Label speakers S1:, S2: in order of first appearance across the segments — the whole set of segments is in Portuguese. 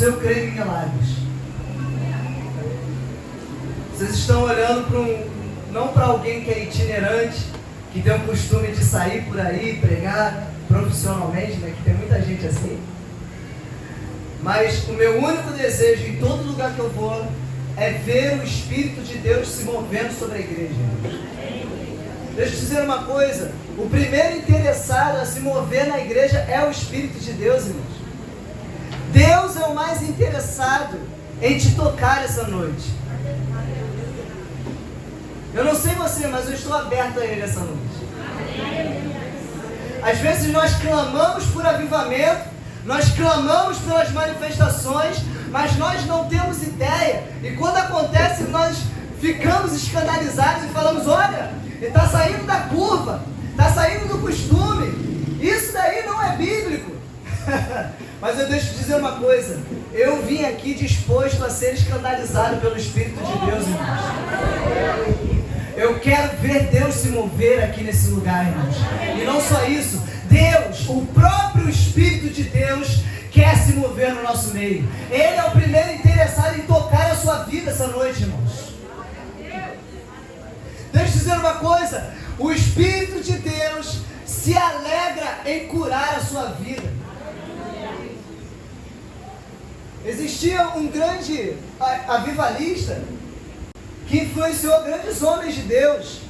S1: eu creio em milagres. Vocês estão olhando não para alguém que é itinerante, que tem o costume de sair por aí, pregar profissionalmente, né? Que tem muita gente assim. Mas o meu único desejo em todo lugar que eu vou é ver o Espírito de Deus se movendo sobre a igreja. Deixa eu te dizer uma coisa, o primeiro interessado a se mover na igreja é o Espírito de Deus, irmãos. Deus é o mais interessado em te tocar essa noite. Eu não sei você, mas eu estou aberto a Ele essa noite. Às vezes nós clamamos por avivamento, nós clamamos pelas manifestações, mas nós não temos ideia. E quando acontece, nós ficamos escandalizados e falamos: olha, ele está saindo da curva, está saindo do costume. Isso daí não é bíblico. Mas eu deixo te dizer uma coisa, eu vim aqui disposto a ser escandalizado pelo Espírito de Deus, irmãos. Eu quero ver Deus se mover aqui nesse lugar, irmãos. E não só isso, Deus, o próprio Espírito de Deus, quer se mover no nosso meio. Ele é o primeiro interessado em tocar a sua vida essa noite, irmãos. Deixa eu dizer uma coisa, o Espírito de Deus se alegra em curar a sua vida. Existia um grande avivalista que influenciou grandes homens de Deus,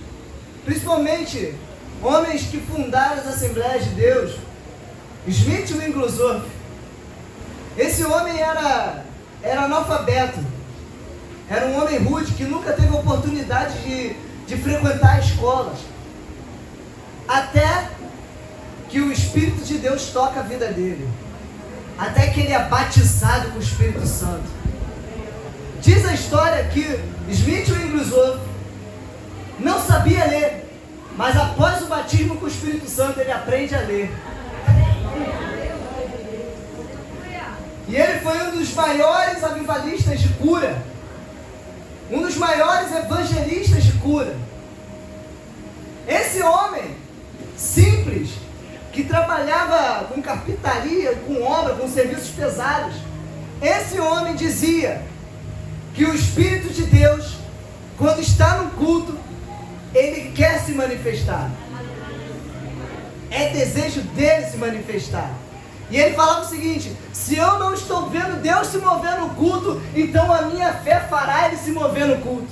S1: principalmente homens que fundaram as Assembleias de Deus. Smith Wigglesworth. Esse homem era analfabeto, era um homem rude que nunca teve oportunidade de frequentar escolas, até que o Espírito de Deus toca a vida dele, até que ele é batizado com o Espírito Santo. Diz a história que Smith Wigglesworth não sabia ler, mas após o batismo com o Espírito Santo ele aprende a ler. E ele foi um dos maiores avivalistas de cura, um dos maiores evangelistas de cura. Esse homem simples, que trabalhava com carpintaria, com obra, com serviços pesados, esse homem dizia que o Espírito de Deus, quando está no culto, ele quer se manifestar. É desejo dele se manifestar. E ele falava o seguinte: se eu não estou vendo Deus se mover no culto, então a minha fé fará ele se mover no culto.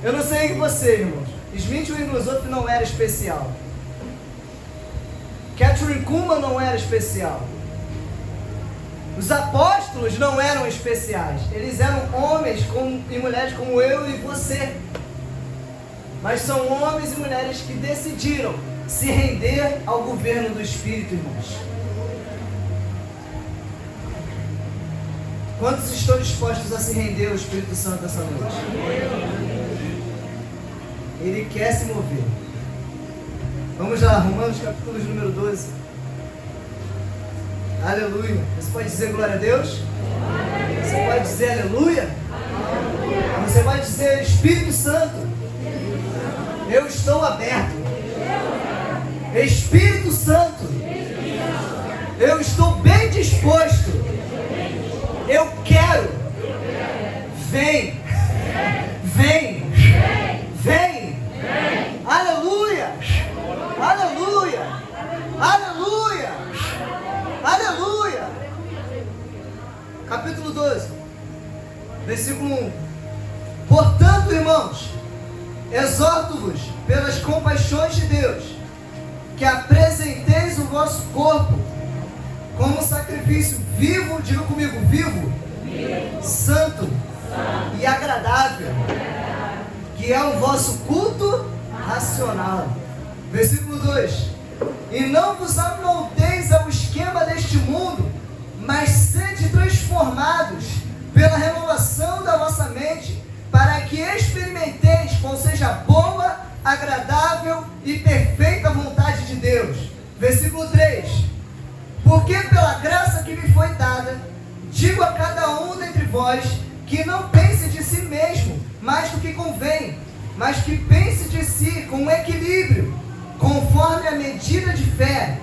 S1: Eu não sei que você, irmãos, Smith Wigglesworth não era especial, Kathryn Kuhlman não era especial, os apóstolos não eram especiais, eles eram homens e mulheres como eu e você, mas são homens e mulheres que decidiram se render ao governo do Espírito, irmãos. Quantos estão dispostos a se render ao Espírito Santo essa noite? Ele quer se mover. Vamos lá, Romanos capítulo número 12. Aleluia. Você pode dizer glória a Deus? Você pode dizer aleluia? Você pode dizer Espírito Santo, eu estou aberto. Espírito Santo, eu estou bem disposto. Eu quero. Vem. Vem. Vem. Aleluia. Aleluia. Aleluia. Aleluia. Capítulo 12, versículo 1. Portanto, irmãos, exorto-vos pelas compaixões de Deus, que apresenteis o vosso corpo como sacrifício vivo, diga comigo, vivo, santo e agradável, que é o vosso culto racional. Versículo 2. E não vos amoldeis ao esquema deste mundo, mas sede transformados pela renovação da vossa mente, para que experimenteis qual seja a boa, agradável e perfeita vontade de Deus. Versículo 3. Porque pela graça que me foi dada, digo a cada um dentre vós, que não pense de si mesmo mais do que convém, mas que pense de si com equilíbrio, conforme a medida de fé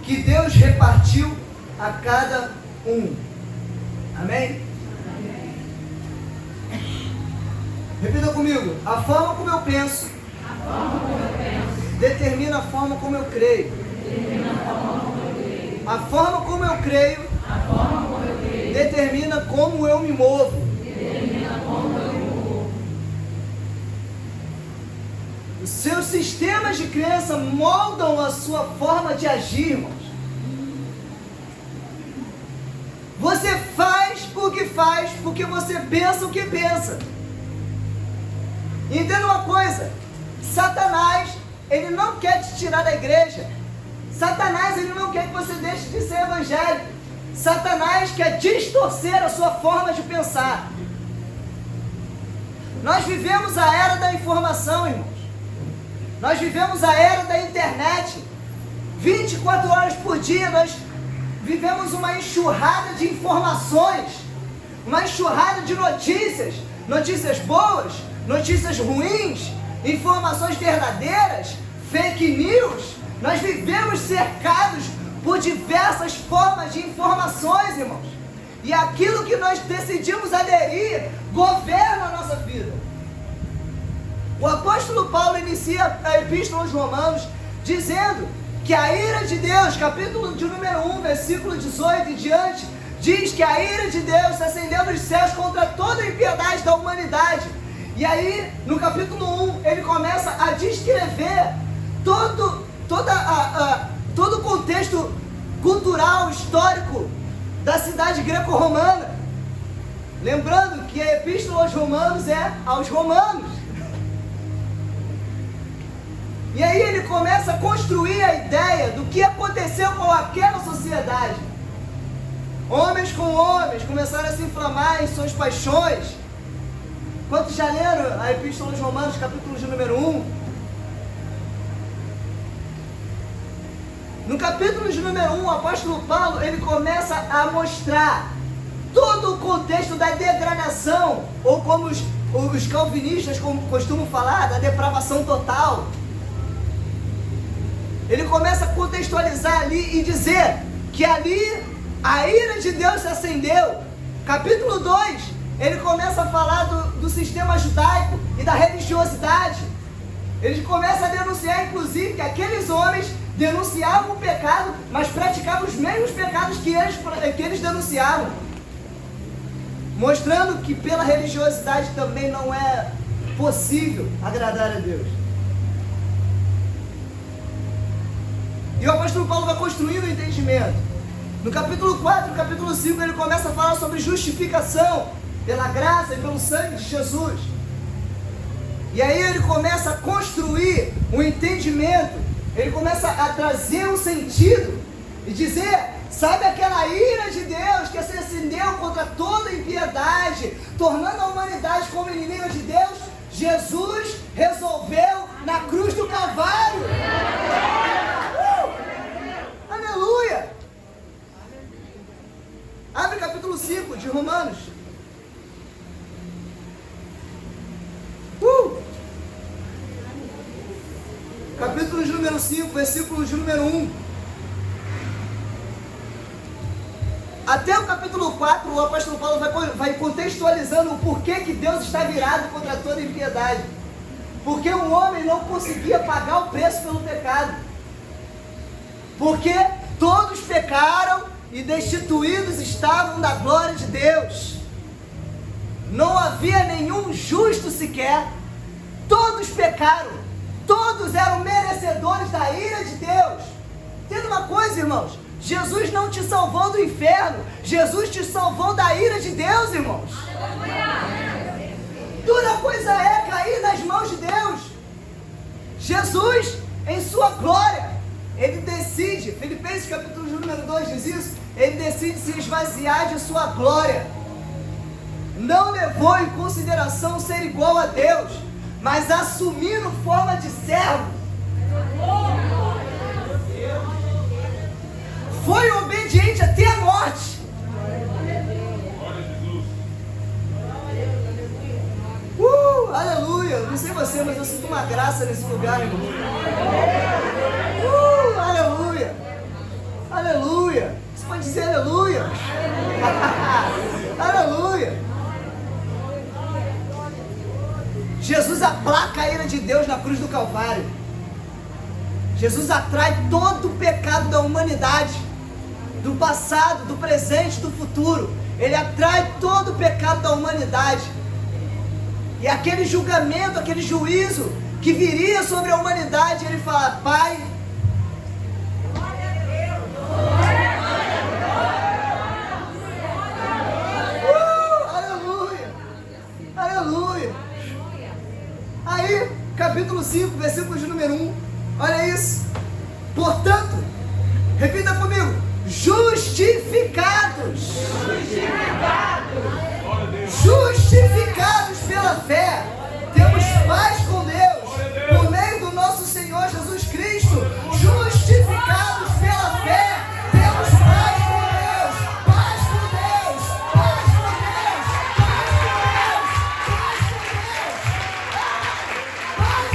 S1: que Deus repartiu a cada um. Amém? Repita comigo. A forma como eu penso determina a forma como eu creio. A forma como eu creio determina como eu me movo. Os seus sistemas de crença moldam a sua forma de agir, irmãos. Você faz o que faz porque você pensa o que pensa. Entenda uma coisa: Satanás, ele não quer te tirar da igreja. Satanás, ele não quer que você deixe de ser evangélico. Satanás quer distorcer a sua forma de pensar. Nós vivemos a era da informação, irmãos. Nós vivemos a era da internet. 24 horas por dia nós vivemos uma enxurrada de informações, uma enxurrada de notícias, notícias boas, notícias ruins, informações verdadeiras, fake news. Nós vivemos cercados por diversas formas de informações, irmãos. E aquilo que nós decidimos aderir governa a nossa vida. O apóstolo Paulo inicia a epístola aos Romanos dizendo que a ira de Deus, capítulo de número 1, versículo 18 e diante, diz que a ira de Deus se acendeu dos céus contra toda a impiedade da humanidade. E aí, no capítulo 1, ele começa a descrever todo o contexto cultural, histórico da cidade greco-romana. Lembrando que a epístola aos Romanos é aos romanos. E aí ele começa a construir a ideia do que aconteceu com aquela sociedade. Homens com homens começaram a se inflamar em suas paixões. Quantos já leram a epístola aos Romanos, capítulo de número 1? No capítulo de número 1, o apóstolo Paulo, ele começa a mostrar todo o contexto da degradação, ou como os calvinistas costumam falar, da depravação total. Ele começa a contextualizar ali e dizer que ali a ira de Deus se acendeu. Capítulo 2, ele começa a falar do sistema judaico e da religiosidade. Ele começa a denunciar, inclusive, que aqueles homens denunciavam o pecado, mas praticavam os mesmos pecados que eles denunciavam. Mostrando que pela religiosidade também não é possível agradar a Deus. E o apóstolo Paulo vai construindo o entendimento. No capítulo 4, no capítulo 5, ele começa a falar sobre justificação pela graça e pelo sangue de Jesus. E aí ele começa a construir um entendimento, ele começa a trazer um sentido e dizer, sabe aquela ira de Deus que se acendeu contra toda impiedade, tornando a humanidade como inimiga de Deus? Jesus resolveu na cruz do Calvário. Aleluia! Abre capítulo 5 de Romanos. Capítulo de número 5, versículo de número 1. Até o capítulo 4, o apóstolo Paulo vai contextualizando o porquê que Deus está virado contra toda impiedade. Porque o homem não conseguia pagar o preço pelo pecado. Porque todos pecaram e destituídos estavam da glória de Deus. Não havia nenhum justo sequer. Todos pecaram. Todos eram merecedores da ira de Deus. Entenda uma coisa, irmãos. Jesus não te salvou do inferno. Jesus te salvou da ira de Deus, irmãos. Dura coisa é cair nas mãos de Deus. Jesus, em sua glória, ele decide, Filipenses capítulo número 2 diz isso, ele decide se esvaziar de sua glória. Não levou em consideração ser igual a Deus, mas assumindo forma de servo. Foi obediente até a morte. Aleluia. Não sei você, mas eu sinto uma graça nesse lugar, irmão. Aleluia. Aleluia. Você pode dizer aleluia? Aleluia. Jesus aplaca a ira de Deus na cruz do Calvário. Jesus atrai todo o pecado da humanidade, do passado, do presente, do futuro. Ele atrai todo o pecado da humanidade. E aquele julgamento, aquele juízo que viria sobre a humanidade, ele fala: Pai, aleluia, aleluia. Aí, capítulo 5, versículo de número 1, olha isso. Portanto, repita comigo: justificados. Justificados pela fé, temos paz com Deus, por meio do nosso Senhor Jesus Cristo. Justificados pela fé, temos paz com Deus, paz com Deus, paz com Deus, paz com Deus, paz com Deus.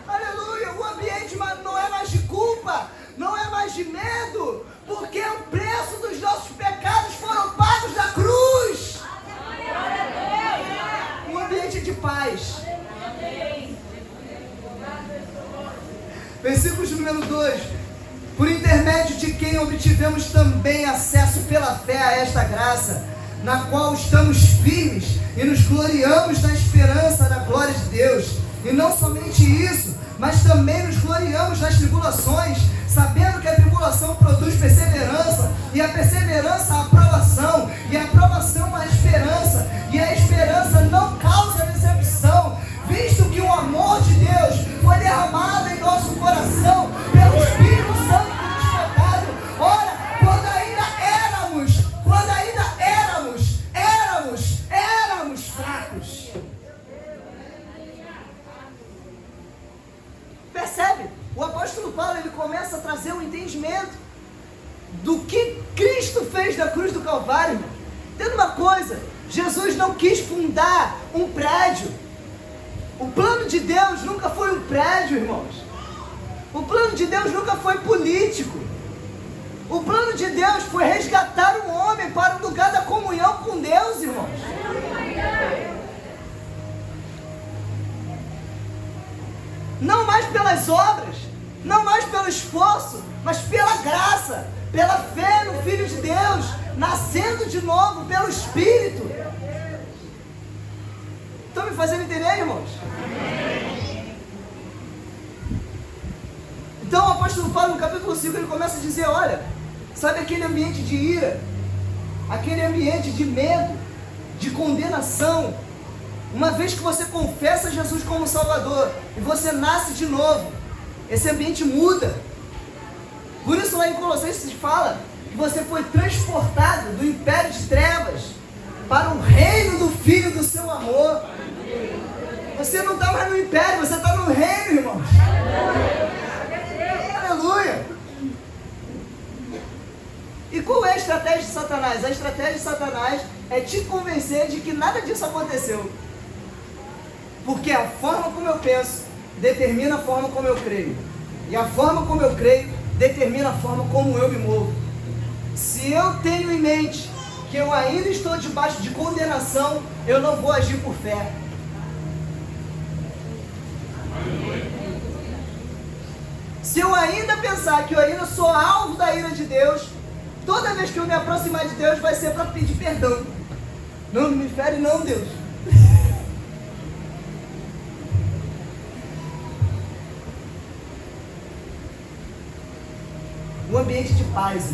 S1: Aleluia! O ambiente não é mais de culpa, não é mais de medo, porque o preço dos nossos pecados foram pagos na cruz. Um ambiente de paz. Versículo de número 2: por intermédio de quem obtivemos também acesso pela fé a esta graça, na qual estamos firmes e nos gloriamos na esperança da glória de Deus. E não somente isso, mas também nos gloriamos nas tribulações, sabendo que a tribulação produz perseverança, e a perseverança a aprovação, e a aprovação a esperança, e a esperança não causa decepção, visto que o amor de Deus foi derramado em nosso coração pelo Espírito Santo que nos foi dado. Ora, quando ainda éramos fracos. Percebe? O apóstolo Paulo, ele começa a trazer um entendimento do que Cristo fez na cruz do Calvário. Entenda uma coisa: Jesus não quis fundar um prédio. O plano de Deus nunca foi um prédio, irmãos. O plano de Deus nunca foi político. O plano de Deus foi resgatar o homem para o lugar da comunhão com Deus, irmãos. Não mais pelas obras, não mais pelo esforço, mas pela graça, pela fé no Filho de Deus, nascendo de novo pelo Espírito. Estão me fazendo entender, irmãos? Então o apóstolo Paulo, no capítulo 5, ele começa a dizer: olha, sabe aquele ambiente de ira, aquele ambiente de medo, de condenação? Uma vez que você confessa Jesus como Salvador e você nasce de novo, esse ambiente muda. Por isso lá em Colossenses fala que você foi transportado do império de trevas para o reino do Filho do seu amor. Você não está mais no império, você está no reino, irmãos. Aleluia! E qual é a estratégia de Satanás? A estratégia de Satanás é te convencer de que nada disso aconteceu. Porque a forma como eu penso determina a forma como eu creio. E a forma como eu creio determina a forma como eu me movo. Se eu tenho em mente que eu ainda estou debaixo de condenação, eu não vou agir por fé. Se eu ainda pensar que eu ainda sou alvo da ira de Deus, toda vez que eu me aproximar de Deus vai ser para pedir perdão. Não me fere não, Deus. Um ambiente de paz.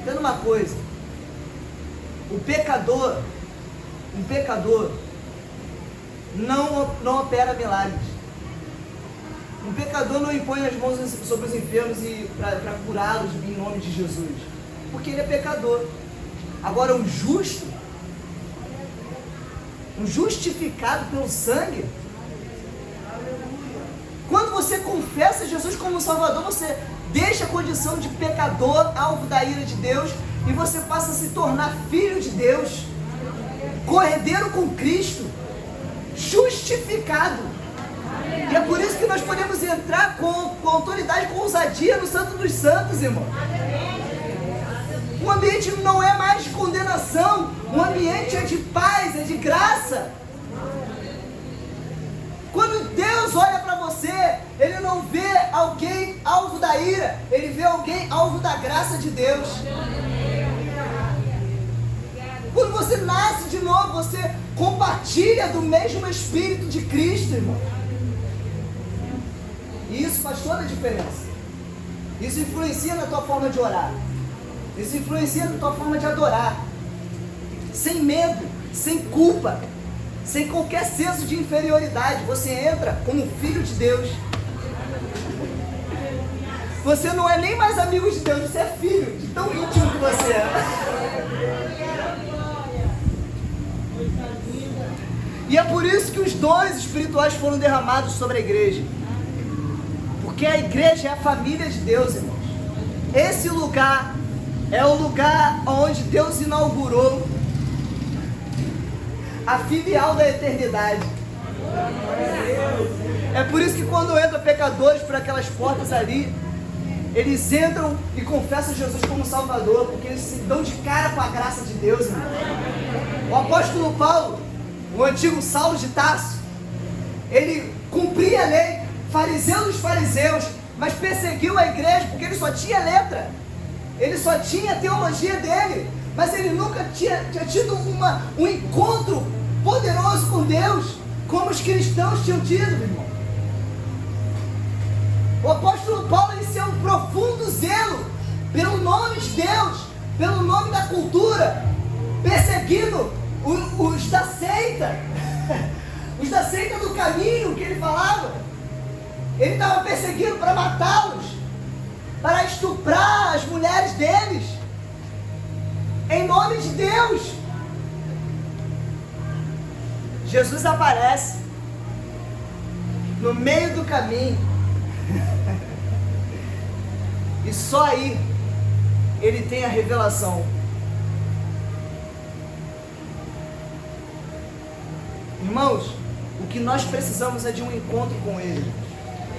S1: Entenda uma coisa: um pecador não opera milagres. Um pecador não impõe as mãos sobre os enfermos para curá-los em nome de Jesus, porque ele é pecador. Agora um justo, um justificado pelo sangue, quando você confessa Jesus como Salvador, você deixa a condição de pecador, alvo da ira de Deus, e você passa a se tornar filho de Deus, cordeiro com Cristo, justificado. E é por isso que nós podemos entrar com autoridade, com ousadia no Santo dos Santos, irmão. O ambiente não é mais de condenação, o ambiente é de paz, é de graça. Quando Deus olha para você, Ele não vê alguém alvo da ira, Ele vê alguém alvo da graça de Deus. Quando você nasce de novo, você compartilha do mesmo Espírito de Cristo, irmão. E isso faz toda a diferença. Isso influencia na tua forma de orar. Isso influencia na tua forma de adorar. Sem medo, sem culpa, sem qualquer senso de inferioridade. Você entra como filho de Deus. Você não é nem mais amigo de Deus, você é filho, de tão íntimo que você é. E é por isso que os dons espirituais foram derramados sobre a igreja. Porque a igreja é a família de Deus, irmãos. Esse lugar é o lugar onde Deus inaugurou a filial da eternidade. É por isso que quando entram pecadores por aquelas portas ali, eles entram e confessam Jesus como Salvador, porque eles se dão de cara com a graça de Deus, irmão. O apóstolo Paulo, o antigo Saulo de Tarso, ele cumpria a lei, fariseu dos fariseus, mas perseguiu a igreja porque ele só tinha letra, ele só tinha a teologia dele, mas ele nunca tinha tido um encontro poderoso com Deus, como os cristãos tinham tido, meu irmão. O apóstolo Paulo, ele tinha um profundo zelo pelo nome de Deus, pelo nome da cultura, perseguindo os da seita, os da seita do caminho que ele falava. Ele estava perseguindo para matá-los, para estuprar as mulheres deles, em nome de Deus. Jesus aparece no meio do caminho, e só aí ele tem a revelação. Irmãos, o que nós precisamos é de um encontro com Ele.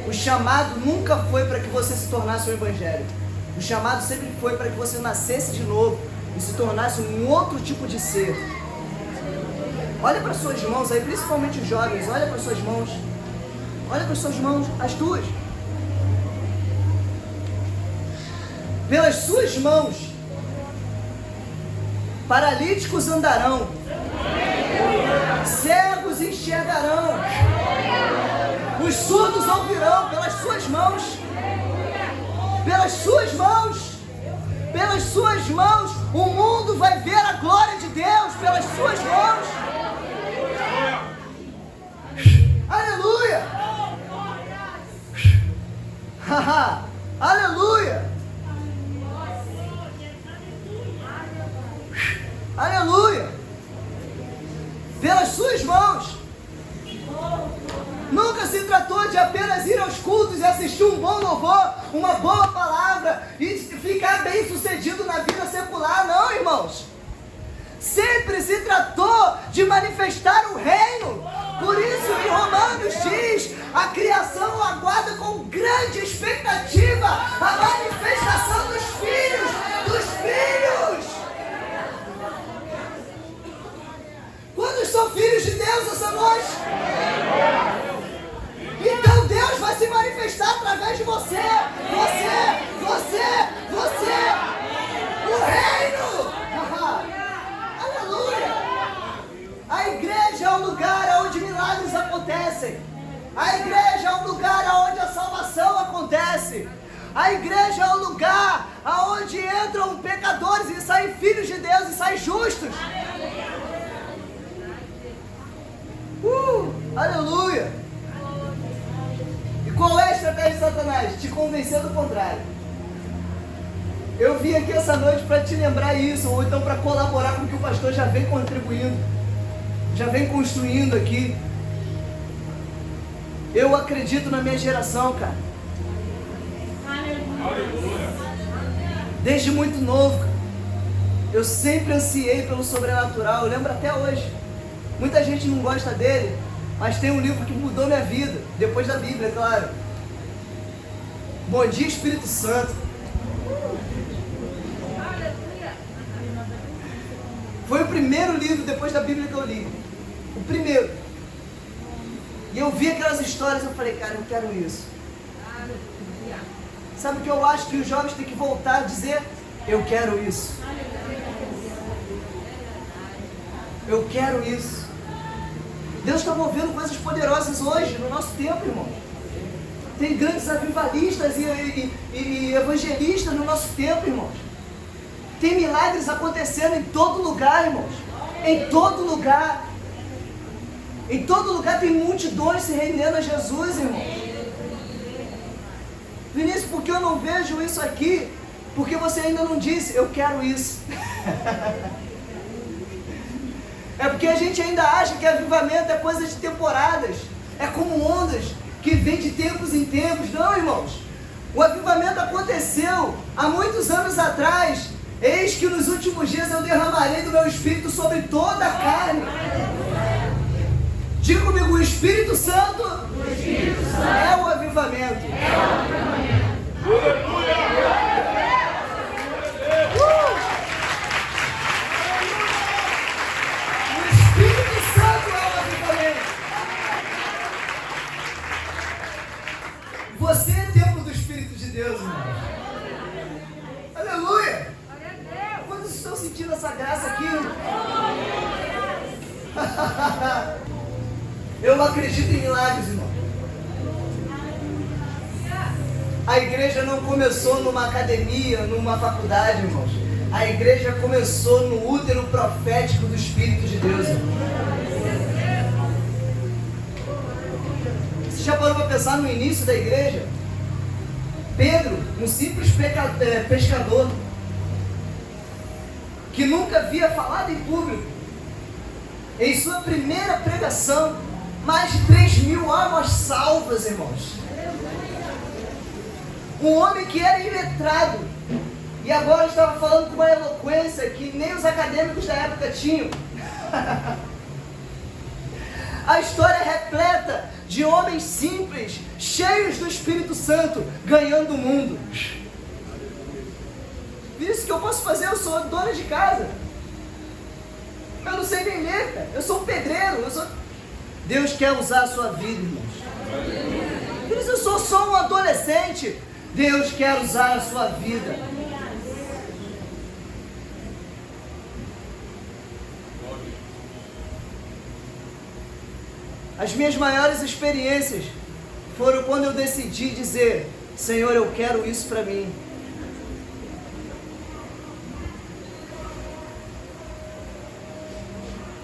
S1: O chamado nunca foi para que você se tornasse um evangélico. O chamado sempre foi para que você nascesse de novo e se tornasse um outro tipo de ser. Olha para suas mãos aí, principalmente os jovens, olha para suas mãos. Olha para suas mãos, as tuas. Pelas suas mãos, paralíticos andarão, cegos enxergarão, os surdos ouvirão. Pelas suas mãos, pelas suas mãos, pelas suas mãos, o mundo vai ver a glória de Deus. Pelas suas mãos. Aleluia. Aleluia. Aleluia. Pelas suas mãos. Nunca se tratou de apenas ir aos cultos e assistir um bom louvor, uma boa palavra e ficar bem sucedido na vida secular, não, irmãos. Sempre se tratou de manifestar o reino. Por isso que Romanos diz: a criação aguarda com grande expectativa a manifestação dos filhos, dos filhos. Quantos são filhos de Deus essa noite? Então Deus vai se manifestar através de você. O reino. Aleluia. A igreja é um lugar onde milagres acontecem. A igreja é um lugar onde a salvação acontece. A igreja é um lugar onde entram pecadores e saem filhos de Deus e saem justos. Aleluia. E qual é a estratégia de Satanás? Te convencer do contrário. Eu vim aqui essa noite para te lembrar isso, ou então para colaborar com o que o pastor já vem contribuindo, já vem construindo aqui. Eu acredito na minha geração, cara. Desde muito novo, eu sempre ansiei pelo sobrenatural. Eu lembro até hoje. Muita gente não gosta dele, Mas tem um livro que mudou minha vida, depois da Bíblia, é claro. Bom Dia, Espírito Santo. Foi o primeiro livro depois da Bíblia que eu li. O primeiro. E eu vi aquelas histórias e eu falei, cara, eu quero isso. Sabe o que eu acho que os jovens têm que voltar a dizer? Eu quero isso. Eu quero isso. Deus está movendo coisas poderosas hoje, no nosso tempo, irmãos. Tem grandes avivalistas e evangelistas no nosso tempo, irmãos. Tem milagres acontecendo em todo lugar, irmãos. Em todo lugar. Em todo lugar tem multidões se rendendo a Jesus, irmãos. Vinícius, por que eu não vejo isso aqui? Porque você ainda não disse, eu quero isso. É porque a gente ainda acha que avivamento é coisa de temporadas. É como ondas que vêm de tempos em tempos. Não, irmãos. O avivamento aconteceu há muitos anos atrás. Eis que nos últimos dias eu derramarei do meu Espírito sobre toda a carne. Diga comigo, o Espírito Santo, é o avivamento. O Espírito Santo é o avivamento. Você é templo do Espírito de Deus, irmão. Aleluia. Quantos estão sentindo essa graça aqui? Eu não acredito em milagres, irmão. A igreja não começou numa academia, numa faculdade, irmãos. A igreja começou no útero profético do Espírito de Deus, irmão. Você já parou para pensar no início da igreja? Pedro, um simples pescador, que nunca havia falado em público, em sua primeira pregação, mais de 3.000 almas salvas, irmãos. Um homem que era iletrado, e agora estava falando com uma eloquência que nem os acadêmicos da época tinham. A história é repleta de homens simples, cheios do Espírito Santo, ganhando o mundo. Isso que eu posso fazer, eu sou dona de casa. Eu não sei nem ler, cara. Eu sou um pedreiro. Deus quer usar a sua vida, irmãos. Por isso eu sou só um adolescente. Deus quer usar a sua vida. As minhas maiores experiências foram quando eu decidi dizer, Senhor, eu quero isso para mim.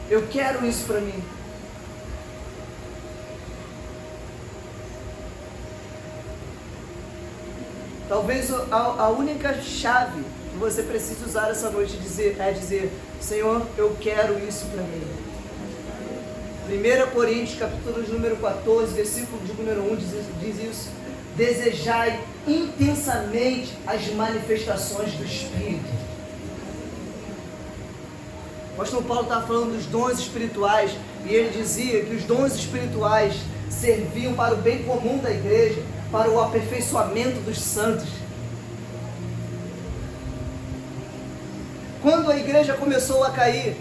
S1: Eu quero isso para mim. Talvez a única chave que você precisa usar essa noite é dizer, Senhor, eu quero isso para mim. 1 Coríntios, capítulo número 14, versículo de número 1 diz isso. Desejai intensamente as manifestações do Espírito. O apóstolo Paulo estava falando dos dons espirituais, e ele dizia que os dons espirituais serviam para o bem comum da igreja, para o aperfeiçoamento dos santos. Quando a igreja começou a cair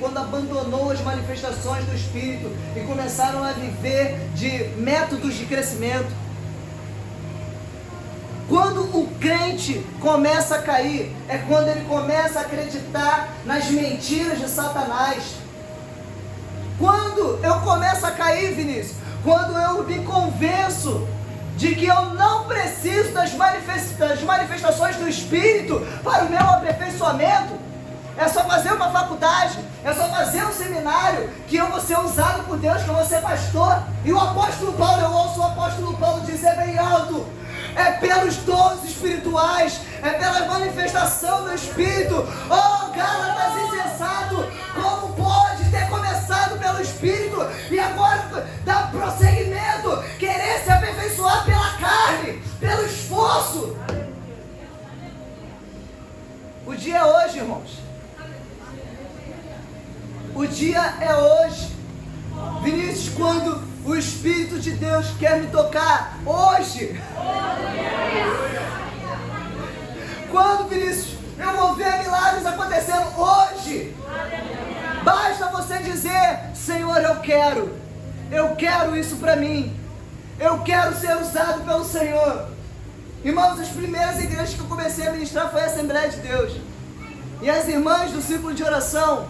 S1: quando abandonou as manifestações do Espírito e começaram a viver de métodos de crescimento. Quando o crente começa a cair, é quando ele começa a acreditar nas mentiras de Satanás. Quando eu começo a cair, Vinícius, quando eu me convenço de que eu não preciso das manifestações do Espírito para o meu aperfeiçoamento, é só fazer uma faculdade, é só fazer um seminário, que eu vou ser usado por Deus, que eu vou ser pastor. E o apóstolo Paulo, eu ouço o apóstolo Paulo dizer bem alto, é pelos dons espirituais, é pela manifestação do Espírito. Oh, Gálatas insensato, como pode ter começado pelo Espírito e agora dar prosseguimento, querer se aperfeiçoar pela carne, pelo esforço? O dia é hoje, irmãos. O dia é hoje. Vinícius, quando o Espírito de Deus quer me tocar hoje. Quando, Vinícius, eu vou ver milagres acontecendo hoje. Basta você dizer: Senhor, eu quero isso para mim. Eu quero ser usado pelo Senhor. Irmãos, as primeiras igrejas que eu comecei a ministrar foi a Assembleia de Deus. E as irmãs do círculo de oração,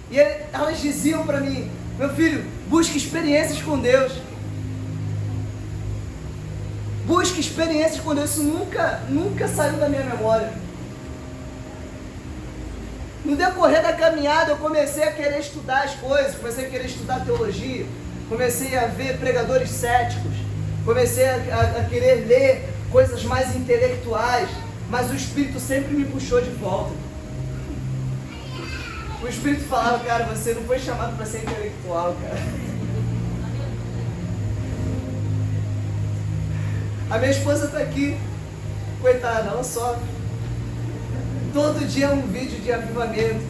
S1: e elas diziam para mim: meu filho, busque experiências com Deus. Busque experiências com Deus. Isso nunca saiu da minha memória. No decorrer da caminhada, eu comecei a querer estudar as coisas, comecei a querer estudar teologia, comecei a ver pregadores céticos, comecei a querer ler coisas mais intelectuais, mas o Espírito sempre me puxou de volta. O Espírito falava: cara, você não foi chamado para ser intelectual, cara. A minha esposa está aqui, coitada, ela sofre. Todo dia um vídeo de avivamento,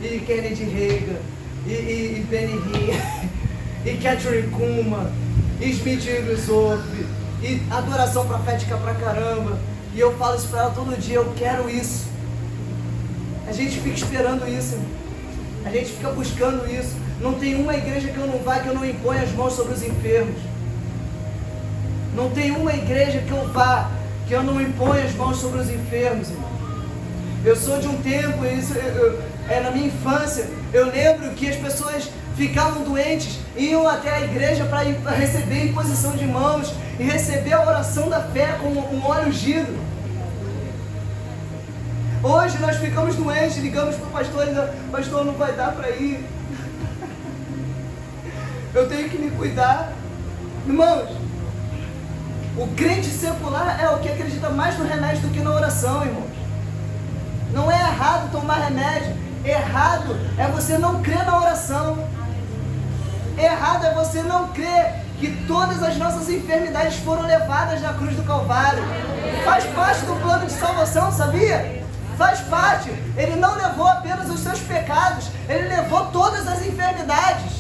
S1: e Kennedy Reagan, e Benny Hinn, e Catherine Kuhlman, e Smith Wigglesworth, e adoração profética pra caramba. E eu falo isso pra ela todo dia: eu quero isso. A gente fica esperando isso, irmão. A gente fica buscando isso. Não tem uma igreja que eu não vá que eu não imponha as mãos sobre os enfermos. Não tem uma igreja que eu vá que eu não imponha as mãos sobre os enfermos, irmão. Eu sou de um tempo, na minha infância, eu lembro que as pessoas ficavam doentes, iam até a igreja para receber imposição de mãos e receber a oração da fé com um óleo ungido. Hoje nós ficamos doentes, ligamos para o pastor e dizemos: pastor, não vai dar para ir. Eu tenho que me cuidar. Irmãos, o crente secular é o que acredita mais no remédio do que na oração, irmãos. Não é errado tomar remédio. Errado é você não crer na oração. Errado é você não crer que todas as nossas enfermidades foram levadas na cruz do Calvário. Faz parte do plano de salvação, sabia? Faz parte. Ele não levou apenas os seus pecados, ele levou todas as enfermidades.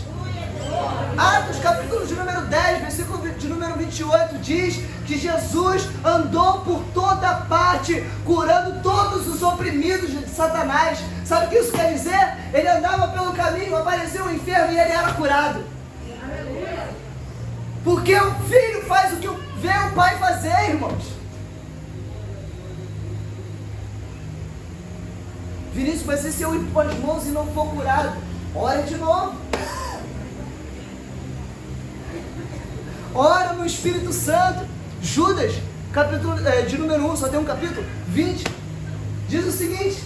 S1: Atos capítulo de número 10, versículo de número 28 diz que Jesus andou por toda parte, curando todos os oprimidos de Satanás. Sabe o que isso quer dizer? Ele andava pelo caminho, apareceu um enfermo e ele era curado. Porque o filho faz o que vê o pai fazer, irmãos. Vinícius, mas se eu impor as mãos e não for curado, ore de novo. Ora no Espírito Santo. Judas, capítulo de número 1, só tem um capítulo, 20, diz o seguinte: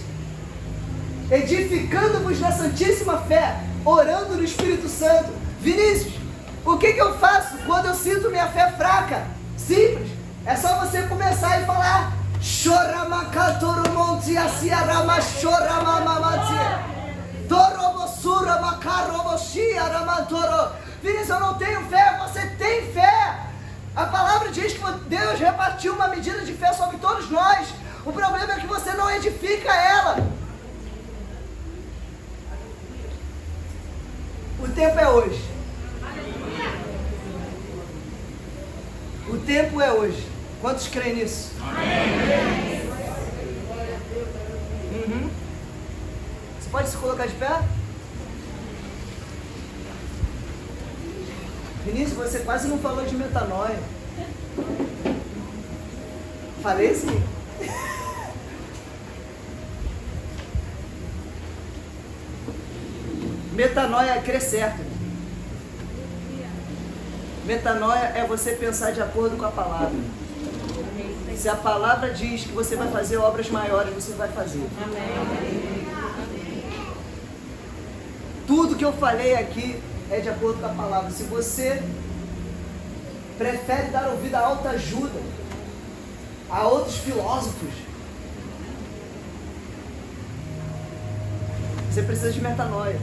S1: edificando-vos na santíssima fé, orando no Espírito Santo. Vinícius, o que eu faço quando eu sinto minha fé fraca? Simples, é só você começar e falar: Vinícius, eu não tenho fé. Você tem fé. A palavra diz que Deus repartiu uma medida de fé sobre todos nós. O problema é que você não edifica ela. O tempo é hoje. O tempo é hoje. Quantos creem nisso? Amém. Você pode se colocar de pé? Vinícius, você quase não falou de metanoia. Falei sim. Metanoia é crer certo. Metanoia é você pensar de acordo com a palavra. Se a palavra diz que você vai fazer obras maiores, você vai fazer. Tudo que eu falei aqui é de acordo com a palavra. Se você prefere dar ouvido a autoajuda, a outros filósofos, você precisa de metanoia.